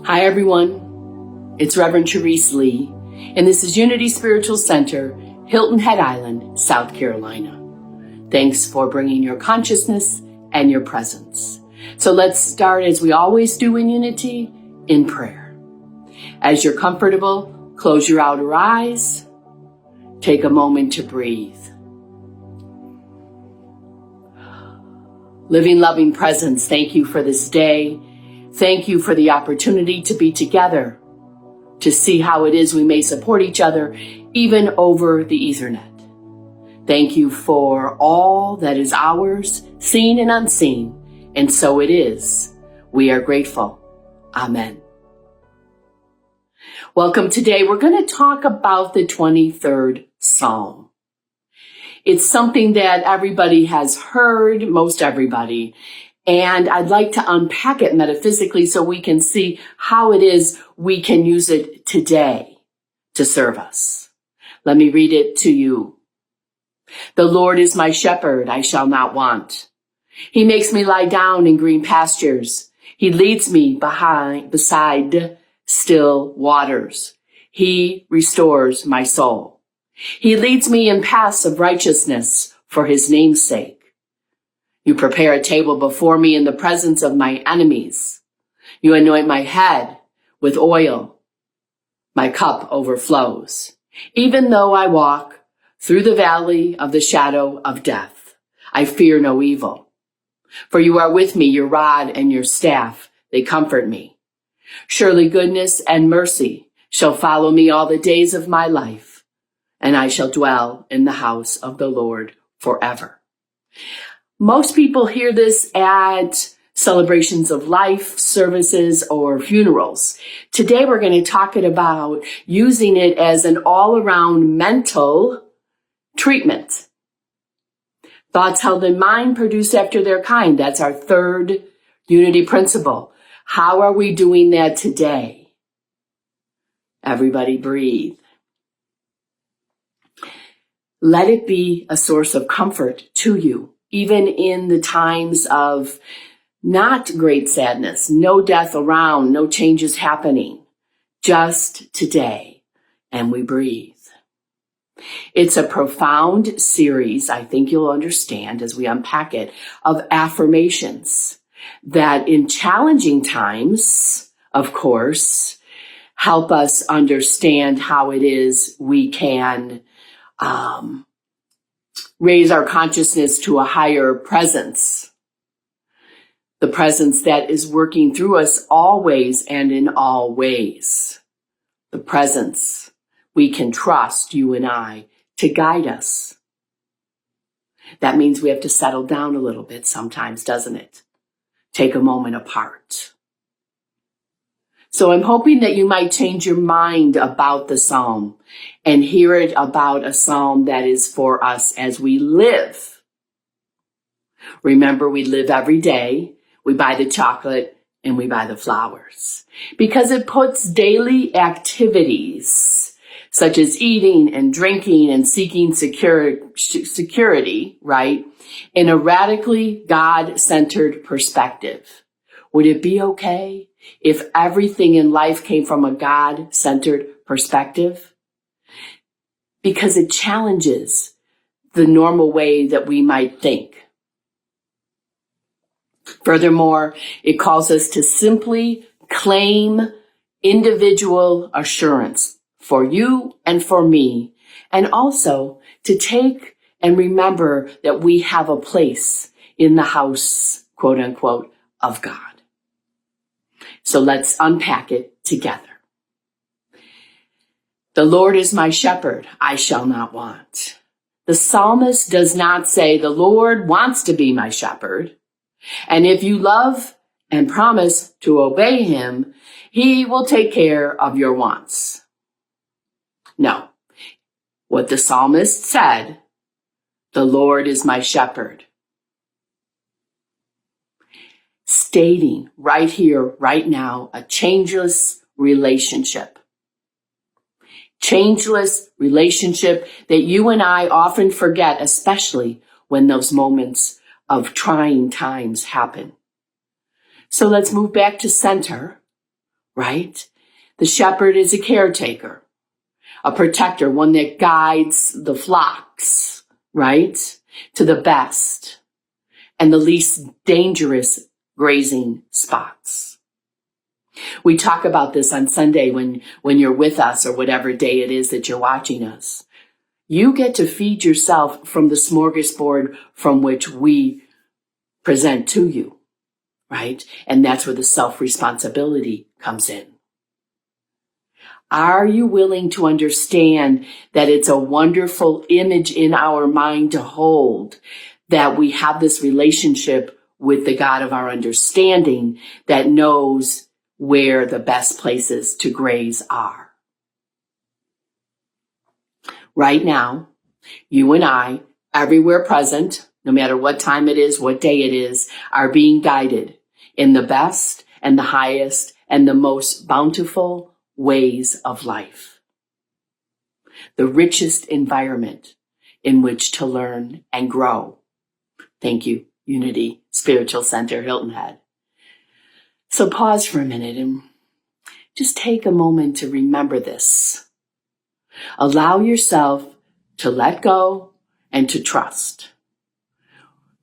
Hi, everyone. It's Reverend Therese Lee, and this is Unity Spiritual Center, Hilton Head Island, South Carolina. Thanks for bringing your consciousness and your presence. So let's start, as we always do in Unity, in prayer. As you're comfortable, close your outer eyes. Take a moment to breathe. Living, loving presence, thank you for this day. Thank you for the opportunity to be together, to see how it is we may support each other, even over the Ethernet. Thank you for all that is ours, seen and unseen, and so it is. We are grateful. Amen. Welcome. Today we're going to talk about the 23rd Psalm. It's something that everybody has heard, most everybody, and I'd like to unpack it metaphysically so we can see how it is we can use it today to serve us. Let me read it to you. The Lord is my shepherd, I shall not want. He makes me lie down in green pastures. He leads me beside still waters. He restores my soul. He leads me in paths of righteousness for his name's sake. You prepare a table before me in the presence of my enemies. You anoint my head with oil. My cup overflows. Even though I walk through the valley of the shadow of death, I fear no evil. For you are with me, your rod and your staff, they comfort me. Surely goodness and mercy shall follow me all the days of my life, and I shall dwell in the house of the Lord forever. Most people hear this at celebrations of life, services, or funerals. Today we're going to talk about using it as an all-around mental treatment. Thoughts held in mind produce after their kind. That's our third unity principle. How are we doing that today? Everybody breathe. Let it be a source of comfort to you. Even in the times of not great sadness, no death around, no changes happening, just today, and we breathe. It's a profound series, I think you'll understand as we unpack it, of affirmations that in challenging times, of course, help us understand how it is we can raise our consciousness to a higher presence, the presence that is working through us always and in all ways, the presence we can trust, you and I, to guide us. That means we have to settle down a little bit sometimes, doesn't it? Take a moment apart. So I'm hoping that you might change your mind about the psalm and hear it about a psalm that is for us as we live. Remember, we live every day. We buy the chocolate and we buy the flowers because it puts daily activities such as eating and drinking and seeking security, right, in a radically God-centered perspective. Would it be okay if everything in life came from a God-centered perspective? Because it challenges the normal way that we might think. Furthermore, it calls us to simply claim individual assurance for you and for me, and also to take and remember that we have a place in the house, quote unquote, of God. So let's unpack it together. The Lord is my shepherd, I shall not want. The psalmist does not say the Lord wants to be my shepherd, and if you love and promise to obey him, he will take care of your wants. No, what the psalmist said, the Lord is my shepherd. Stating right here, right now, a changeless relationship. Changeless relationship that you and I often forget, especially when those moments of trying times happen. So let's move back to center right? The shepherd is a caretaker, a protector, one that guides the flocks, right, to the best and the least dangerous grazing spots. We talk about this on Sunday when you're with us, or whatever day it is that you're watching us. You get to feed yourself from the smorgasbord from which we present to you, right? And that's where the self-responsibility comes in. Are you willing to understand that it's a wonderful image in our mind to hold, that we have this relationship with the God of our understanding that knows where the best places to graze are? Right now, you and I, everywhere present, no matter what time it is, what day it is, are being guided in the best and the highest and the most bountiful ways of life. The richest environment in which to learn and grow. Thank you, Unity Spiritual Center, Hilton Head. So pause for a minute and just take a moment to remember this. Allow yourself to let go and to trust.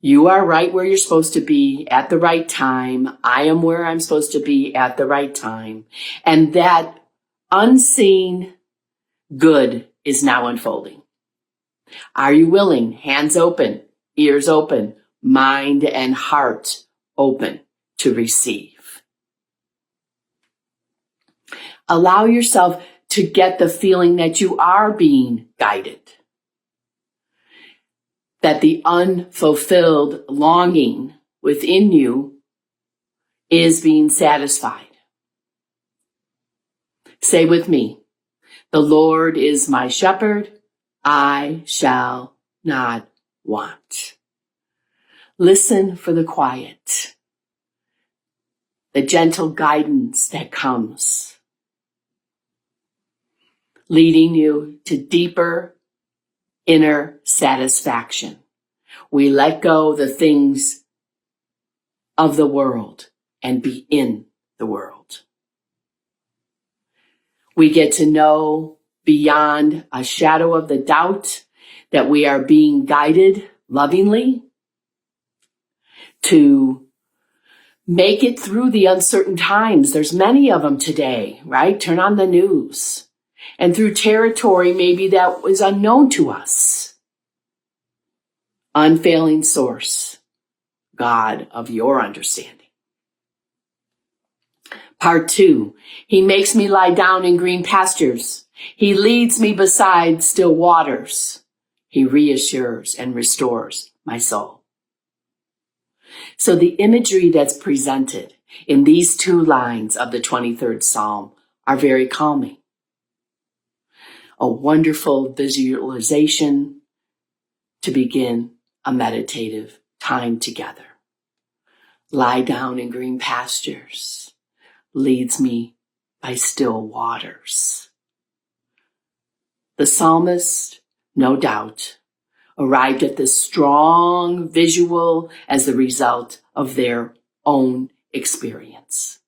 You are right where you're supposed to be at the right time. I am where I'm supposed to be at the right time. And that unseen good is now unfolding. Are you willing? Hands open, ears open, mind and heart open to receive. Allow yourself to get the feeling that you are being guided, that the unfulfilled longing within you is being satisfied. Say with me, the Lord is my shepherd, I shall not want. Listen for the quiet, the gentle guidance that comes, leading you to deeper inner satisfaction. We let go the things of the world and be in the world. We get to know beyond a shadow of the doubt that we are being guided lovingly to make it through the uncertain times. There's many of them today, right? Turn on the news. And through territory maybe that was unknown to us. Unfailing source, God of your understanding. Part 2, he makes me lie down in green pastures. He leads me beside still waters. He reassures and restores my soul. So the imagery that's presented in these 2 lines of the 23rd Psalm are very calming. A wonderful visualization to begin a meditative time together. Lie down in green pastures. Leads me by still waters. The psalmist, no doubt, arrived at this strong visual as the result of their own experience.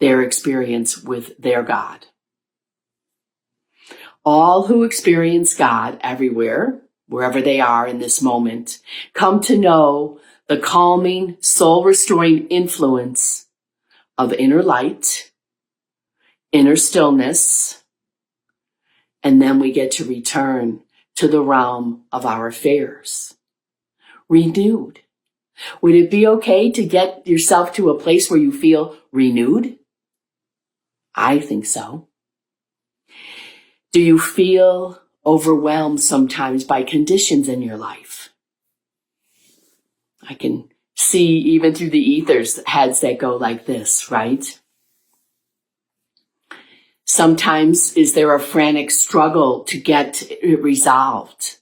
Their experience with their God. All who experience God everywhere, wherever they are in this moment, come to know the calming, soul-restoring influence of inner light, inner stillness, and then we get to return to the realm of our affairs. Renewed. Would it be okay to get yourself to a place where you feel renewed? I think so. Do you feel overwhelmed sometimes by conditions in your life? I can see even through the ethers heads that go like this, right? Sometimes is there a frantic struggle to get it resolved?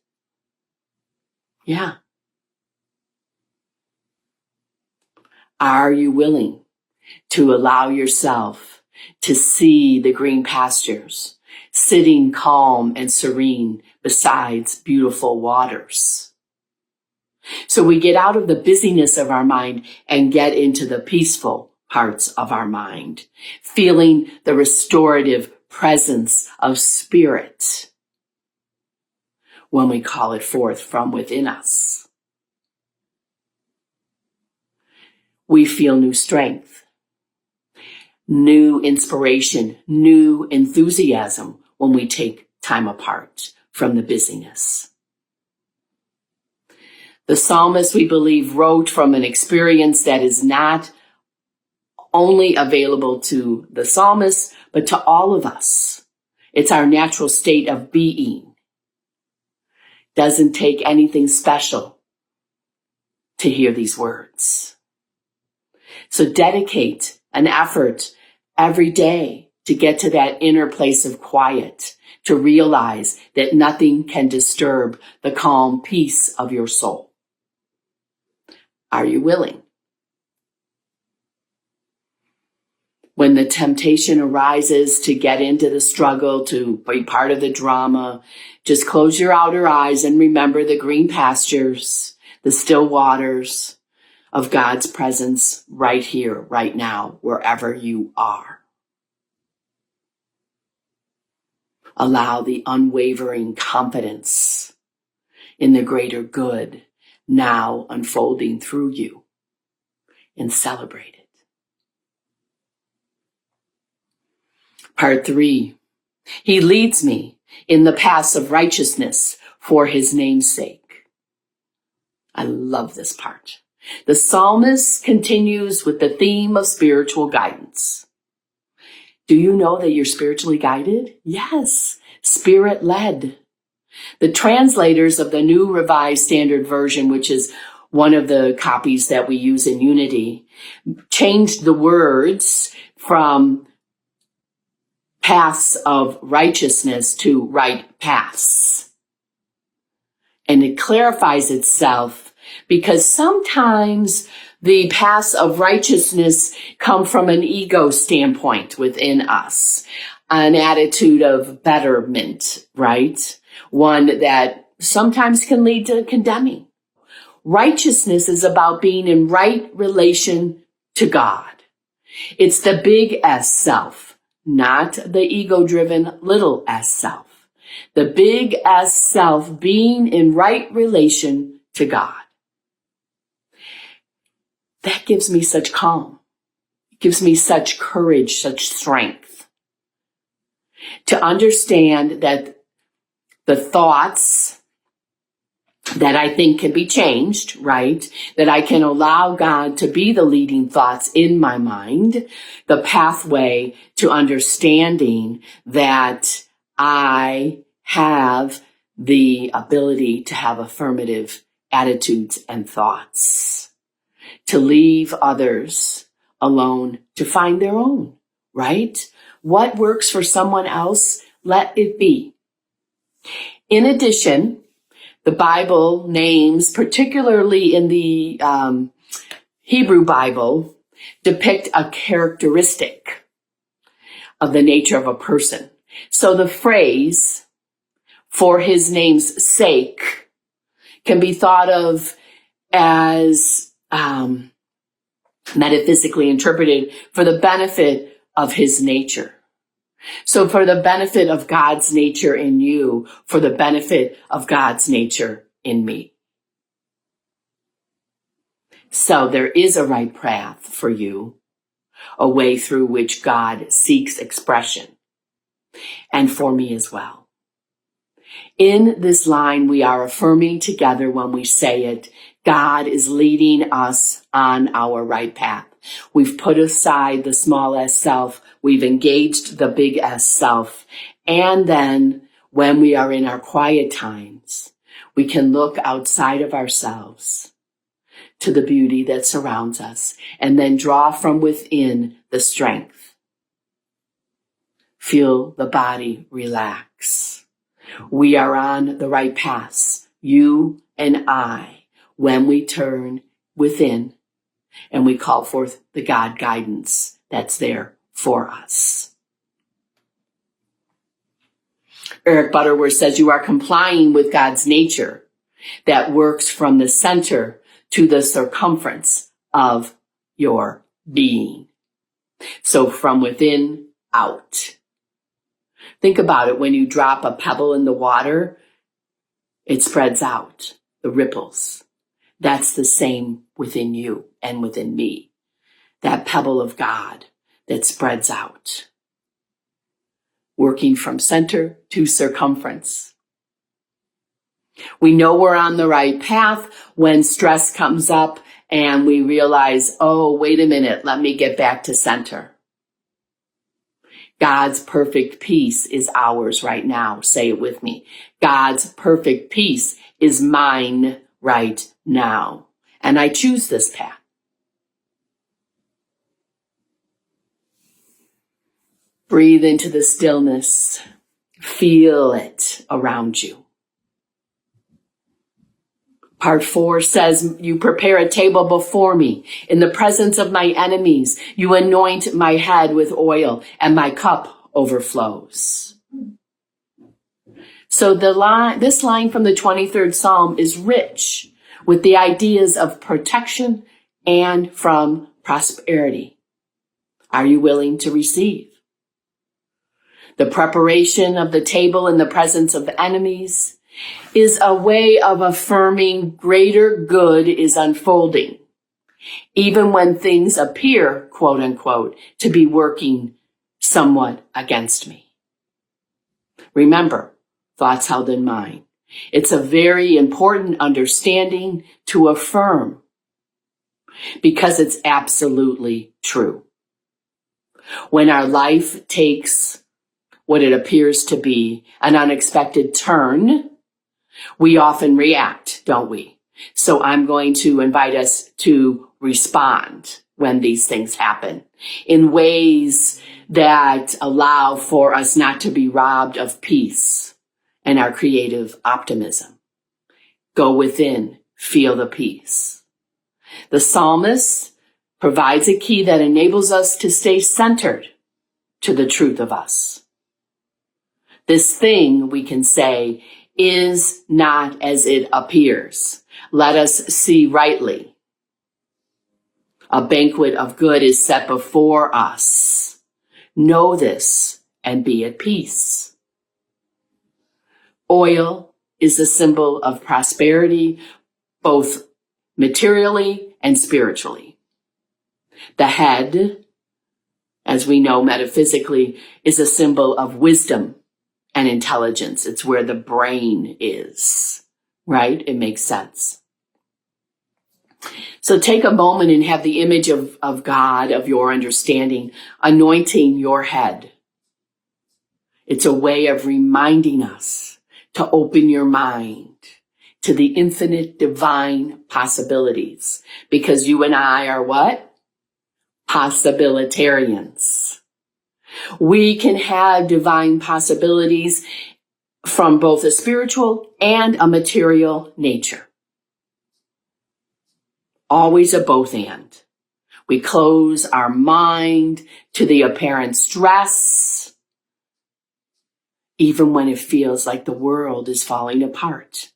Yeah. Are you willing to allow yourself to see the green pastures, sitting calm and serene beside beautiful waters? So we get out of the busyness of our mind and get into the peaceful parts of our mind, feeling the restorative presence of spirit when we call it forth from within us. We feel new strength, new inspiration, new enthusiasm when we take time apart from the busyness. The psalmist, we believe, wrote from an experience that is not only available to the psalmist, but to all of us. It's our natural state of being. Doesn't take anything special to hear these words. So dedicate an effort every day to get to that inner place of quiet, to realize that nothing can disturb the calm peace of your soul. Are you willing? When the temptation arises to get into the struggle, to be part of the drama, just close your outer eyes and remember the green pastures, the still waters of God's presence right here, right now, wherever you are. Allow the unwavering confidence in the greater good now unfolding through you, and celebrate it. Part 3, he leads me in the paths of righteousness for his name's sake. I love this part. The psalmist continues with the theme of spiritual guidance. Do you know that you're spiritually guided? Yes, spirit-led. The translators of the New Revised Standard Version, which is one of the copies that we use in Unity, changed the words from paths of righteousness to right paths. And it clarifies itself because sometimes the paths of righteousness come from an ego standpoint within us, an attitude of betterment, right? One that sometimes can lead to condemning. Righteousness is about being in right relation to God. It's the big S self, not the ego-driven little s self. The big S self being in right relation to God. That gives me such calm. It gives me such courage, such strength to understand that the thoughts that I think can be changed, right? That I can allow God to be the leading thoughts in my mind, the pathway to understanding that I have the ability to have affirmative attitudes and thoughts, to leave others alone to find their own, right? What works for someone else, let it be. In addition, the Bible names, particularly in the Hebrew Bible, depict a characteristic of the nature of a person. So the phrase, for his name's sake, can be thought of as metaphysically interpreted for the benefit of his nature. So for the benefit of God's nature in you, for the benefit of God's nature in me. So there is a right path for you, a way through which God seeks expression, and for me as well. In this line, we are affirming together when we say it, God is leading us on our right path. We've put aside the small s self. We've engaged the big S self. And then when we are in our quiet times, we can look outside of ourselves to the beauty that surrounds us and then draw from within the strength. Feel the body relax. We are on the right paths, you and I, when we turn within and we call forth the God guidance that's there for us. Eric Butterworth says you are complying with God's nature that works from the center to the circumference of your being. So from within out. Think about it. When you drop a pebble in the water, it spreads out, the ripples. That's the same within you and within me. That pebble of God that spreads out, working from center to circumference. We know we're on the right path when stress comes up and we realize, oh, wait a minute, let me get back to center. God's perfect peace is ours right now. Say it with me. God's perfect peace is mine right now. And I choose this path. Breathe into the stillness. Feel it around you. Part 4 says, you prepare a table before me in the presence of my enemies. You anoint my head with oil and my cup overflows. So this line from the 23rd Psalm is rich with the ideas of protection and from prosperity. Are you willing to receive? The preparation of the table in the presence of enemies is a way of affirming greater good is unfolding, even when things appear, quote unquote, to be working somewhat against me. Remember, thoughts held in mind. It's a very important understanding to affirm because it's absolutely true. When our life takes what it appears to be an unexpected turn, we often react, don't we? So I'm going to invite us to respond when these things happen in ways that allow for us not to be robbed of peace and our creative optimism. Go within, feel the peace. The psalmist provides a key that enables us to stay centered to the truth of us. This thing, we can say, is not as it appears. Let us see rightly. A banquet of good is set before us. Know this and be at peace. Oil is a symbol of prosperity, both materially and spiritually. The head, as we know metaphysically, is a symbol of wisdom and intelligence. It's where the brain is, right? It makes sense. So take a moment and have the image of God, of your understanding, anointing your head. It's a way of reminding us to open your mind to the infinite divine possibilities, because you and I are what? Possibilitarians. We can have divine possibilities from both a spiritual and a material nature. Always a both and. We close our mind to the apparent stress, even when it feels like the world is falling apart.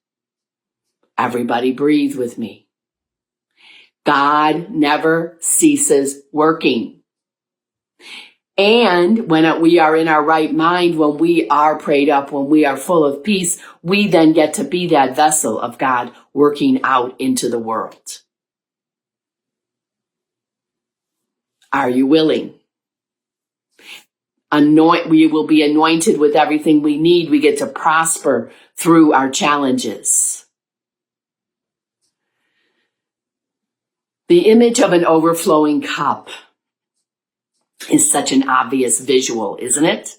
Everybody breathe with me. God never ceases working. And when we are in our right mind, when we are prayed up, when we are full of peace, we then get to be that vessel of God working out into the world. Are you willing? We will be anointed with everything we need. We get to prosper through our challenges. The image of an overflowing cup is such an obvious visual, isn't it?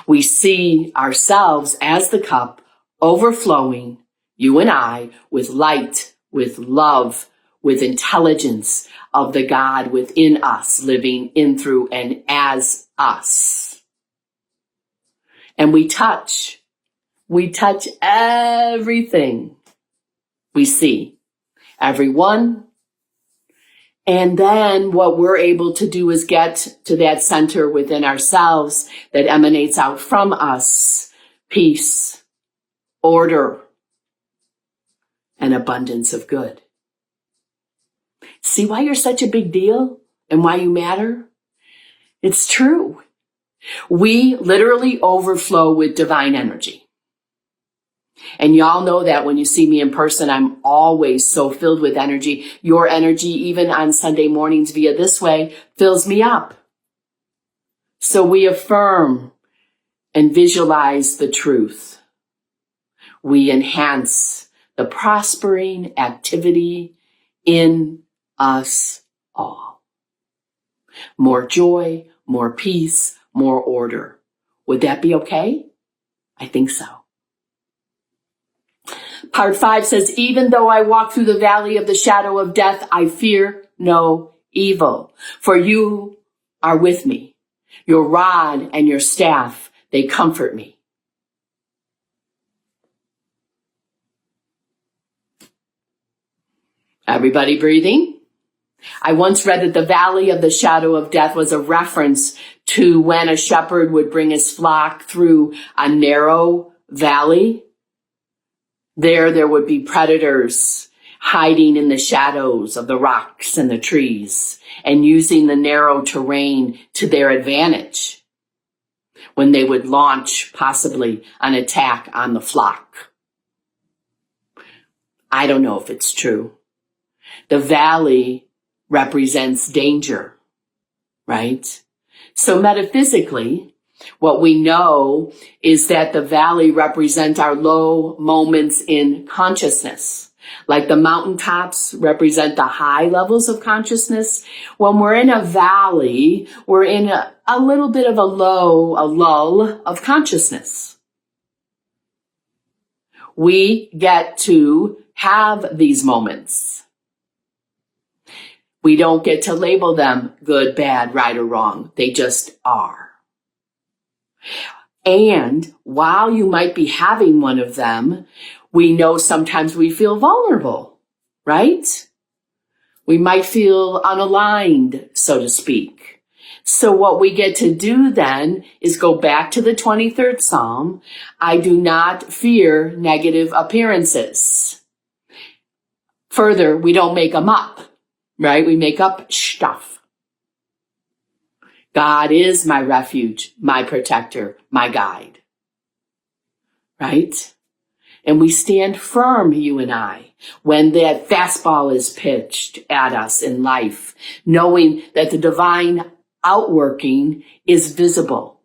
We see ourselves as the cup overflowing, you and I, with light, with love, with intelligence of the God within us, living in, through, and as us. And we touch everything we see, everyone. And then what we're able to do is get to that center within ourselves that emanates out from us: peace, order, and abundance of good. See why you're such a big deal and why you matter? It's true. We literally overflow with divine energy. And y'all know that when you see me in person, I'm always so filled with energy. Your energy, even on Sunday mornings via This Way, fills me up. So we affirm and visualize the truth. We enhance the prospering activity in us all. More joy, more peace, more order. Would that be okay? I think so. Part 5 says, even though I walk through the valley of the shadow of death, I fear no evil, for you are with me. Your rod and your staff, they comfort me. Everybody breathing? I once read that the valley of the shadow of death was a reference to when a shepherd would bring his flock through a narrow valley. There would be predators hiding in the shadows of the rocks and the trees and using the narrow terrain to their advantage when they would launch possibly an attack on the flock. I don't know if it's true. The valley represents danger, right? So metaphysically, what we know is that the valley represents our low moments in consciousness. Like the mountaintops represent the high levels of consciousness. When we're in a valley, we're in a little bit of a lull of consciousness. We get to have these moments. We don't get to label them good, bad, right, or wrong. They just are. And while you might be having one of them, we know sometimes we feel vulnerable, right? We might feel unaligned, so to speak. So what we get to do then is go back to the 23rd Psalm. I do not fear negative appearances. Further, we don't make them up. Right? We make up stuff. God is my refuge, my protector, my guide. Right? And we stand firm, you and I, when that fastball is pitched at us in life, knowing that the divine outworking is visible.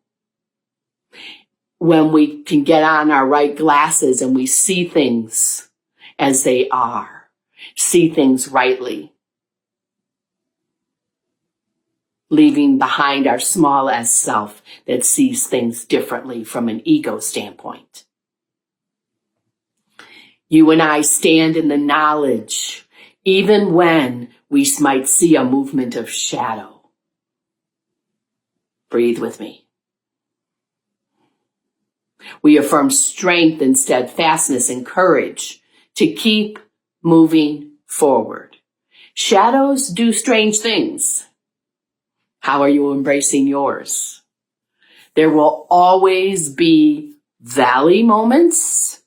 When we can get on our right glasses and we see things as they are, see things rightly. Leaving behind our small s self that sees things differently from an ego standpoint. You and I stand in the knowledge, even when we might see a movement of shadow. Breathe with me. We affirm strength and steadfastness and courage to keep moving forward. Shadows do strange things. How are you embracing yours? There will always be valley moments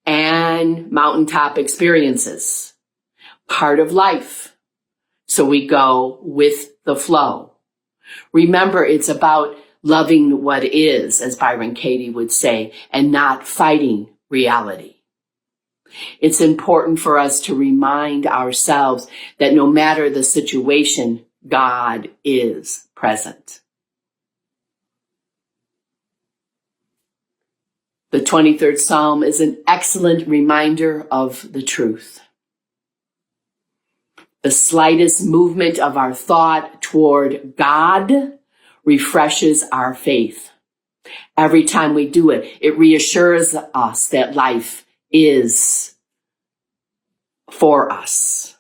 and mountaintop experiences. Part of life. So we go with the flow. Remember, it's about loving what is, as Byron Katie would say, and not fighting reality. It's important for us to remind ourselves that no matter the situation, God is present. The 23rd Psalm is an excellent reminder of the truth. The slightest movement of our thought toward God refreshes our faith. Every time we do it, it reassures us that life is for us.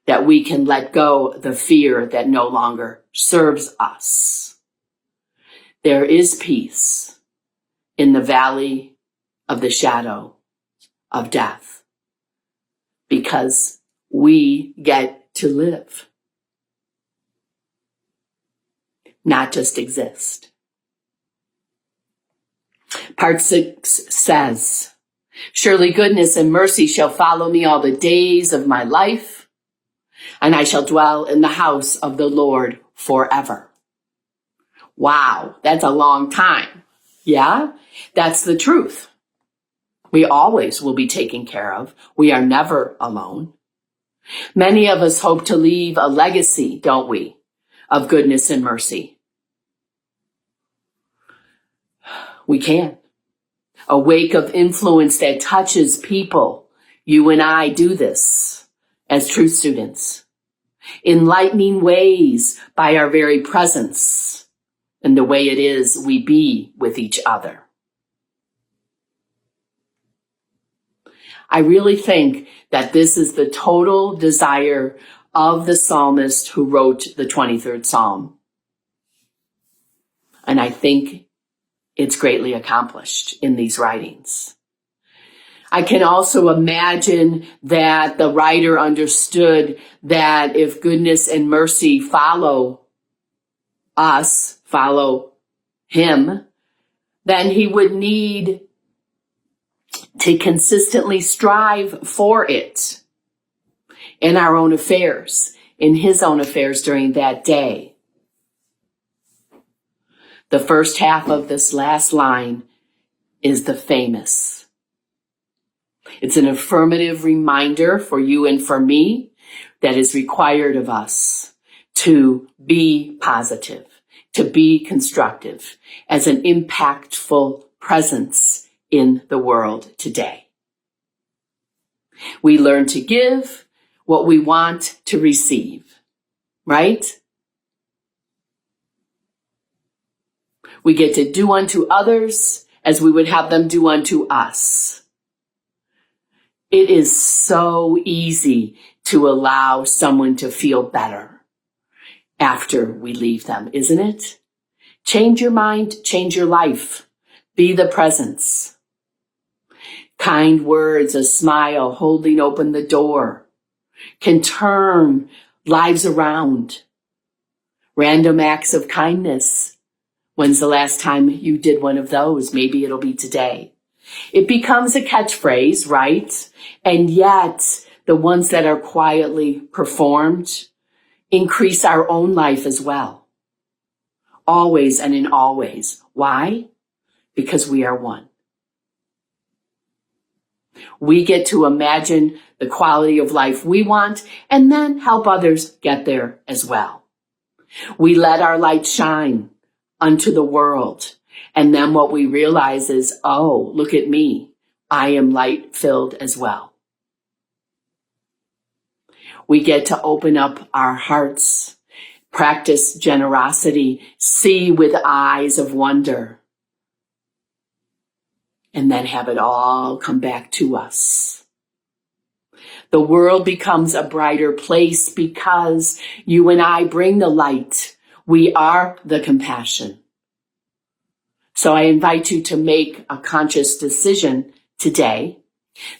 That we can let go the fear that no longer serves us. There is peace in the valley of the shadow of death because we get to live, not just exist. Part 6 says, surely goodness and mercy shall follow me all the days of my life, and I shall dwell in the house of the Lord forever. Wow, that's a long time. Yeah, that's the truth. We always will be taken care of. We are never alone. Many of us hope to leave a legacy, don't we, of goodness and mercy. We can. A wake of influence that touches people. You and I do this as truth students. Enlightening ways by our very presence and the way it is we be with each other. I really think that this is the total desire of the psalmist who wrote the 23rd Psalm. And I think it's greatly accomplished in these writings. I can also imagine that the writer understood that if goodness and mercy follow us, follow him, then he would need to consistently strive for it in our own affairs, in his own affairs during that day. The first half of this last line is the famous. It's an affirmative reminder for you and for me that is required of us to be positive, to be constructive as an impactful presence in the world today. We learn to give what we want to receive, right? We get to do unto others as we would have them do unto us. It is so easy to allow someone to feel better after we leave them, isn't it? Change your mind, change your life. Be the presence. Kind words, a smile, holding open the door can turn lives around. Random acts of kindness. When's the last time you did one of those? Maybe it'll be today. It becomes a catchphrase, right? And yet the ones that are quietly performed increase our own life as well. Always and in always. Why? Because we are one. We get to imagine the quality of life we want and then help others get there as well. We let our light shine unto the world. And then what we realize is, oh, look at me. I am light filled as well. We get to open up our hearts, practice generosity, see with eyes of wonder, and then have it all come back to us. The world becomes a brighter place because you and I bring the light. We are the compassion. So I invite you to make a conscious decision today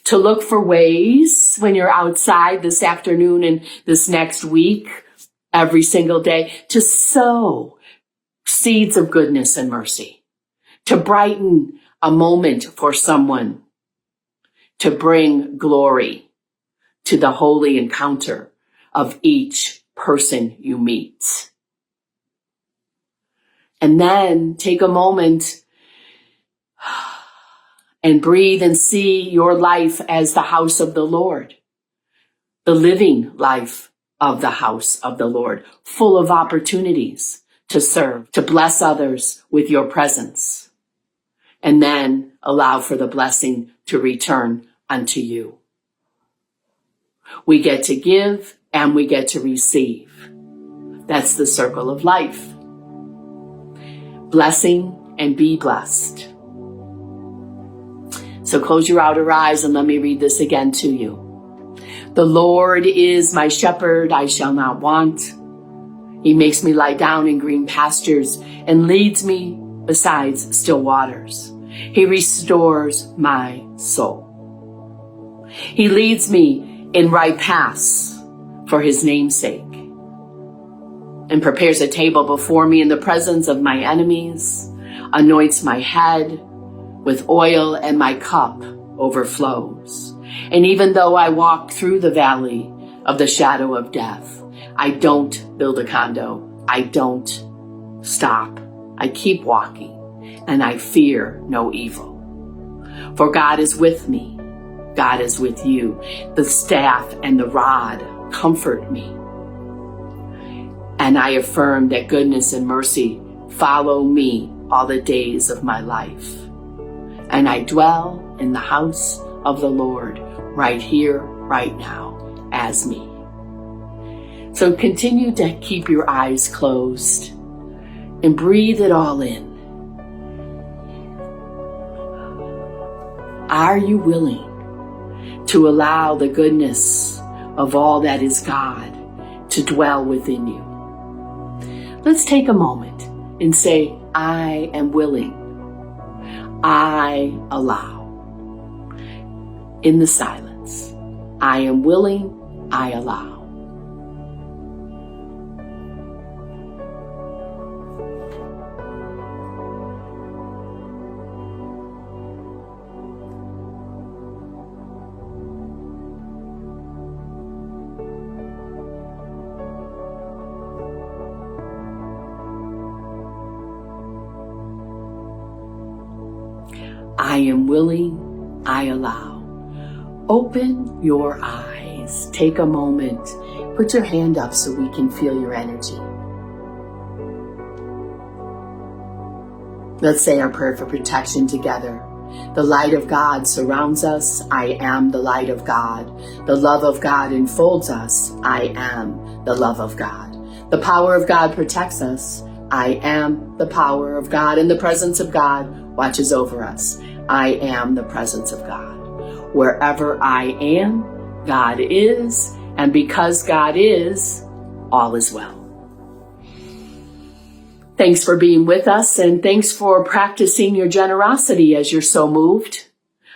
to look for ways when you're outside this afternoon and this next week, every single day, to sow seeds of goodness and mercy, to brighten a moment for someone, to bring glory to the holy encounter of each person you meet. And then take a moment and breathe and see your life as the house of the Lord, the living life of the house of the Lord, full of opportunities to serve, to bless others with your presence, and then allow for the blessing to return unto you. We get to give and we get to receive. That's the circle of life. Blessing and be blessed. So close your outer eyes and let me read this again to you. The Lord is my shepherd, I shall not want. He makes me lie down in green pastures and leads me beside still waters. He restores my soul. He leads me in right paths for his name's sake, and prepares a table before me in the presence of my enemies, anoints my head with oil, and my cup overflows. And even though I walk through the valley of the shadow of death, I don't build a condo. I don't stop. I keep walking, and I fear no evil. For God is with me. God is with you. The staff and the rod comfort me. And I affirm that goodness and mercy follow me all the days of my life. And I dwell in the house of the Lord right here, right now, as me. So continue to keep your eyes closed and breathe it all in. Are you willing to allow the goodness of all that is God to dwell within you? Let's take a moment and say, I am willing. I allow. In the silence, I am willing, I allow. I am willing, I allow. Open your eyes. Take a moment. Put your hand up so we can feel your energy. Let's say our prayer for protection together. The light of God surrounds us. I am the light of God. The love of God enfolds us. I am the love of God. The power of God protects us. I am the power of God, and the presence of God watches over us. I am the presence of God. Wherever I am, God is, and because God is, all is well. Thanks for being with us, and thanks for practicing your generosity as you're so moved.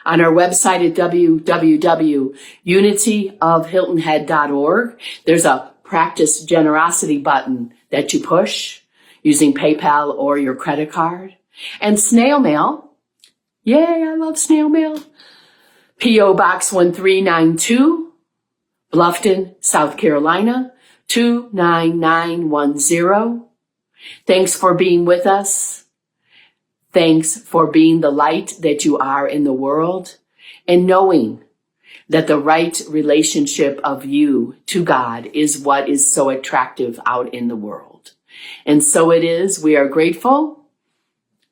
On our website at www.unityofhiltonhead.org, there's a practice generosity button that you push using PayPal or your credit card. And snail mail. Yay, I love snail mail. P.O. Box 1392, Bluffton, South Carolina, 29910. Thanks for being with us. Thanks for being the light that you are in the world, and knowing that the right relationship of you to God is what is so attractive out in the world. And so it is. We are grateful.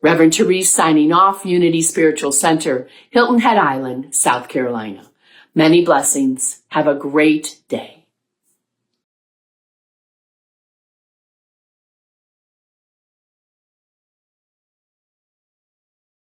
Reverend Therese signing off, Unity Spiritual Center, Hilton Head Island, South Carolina. Many blessings. Have a great day.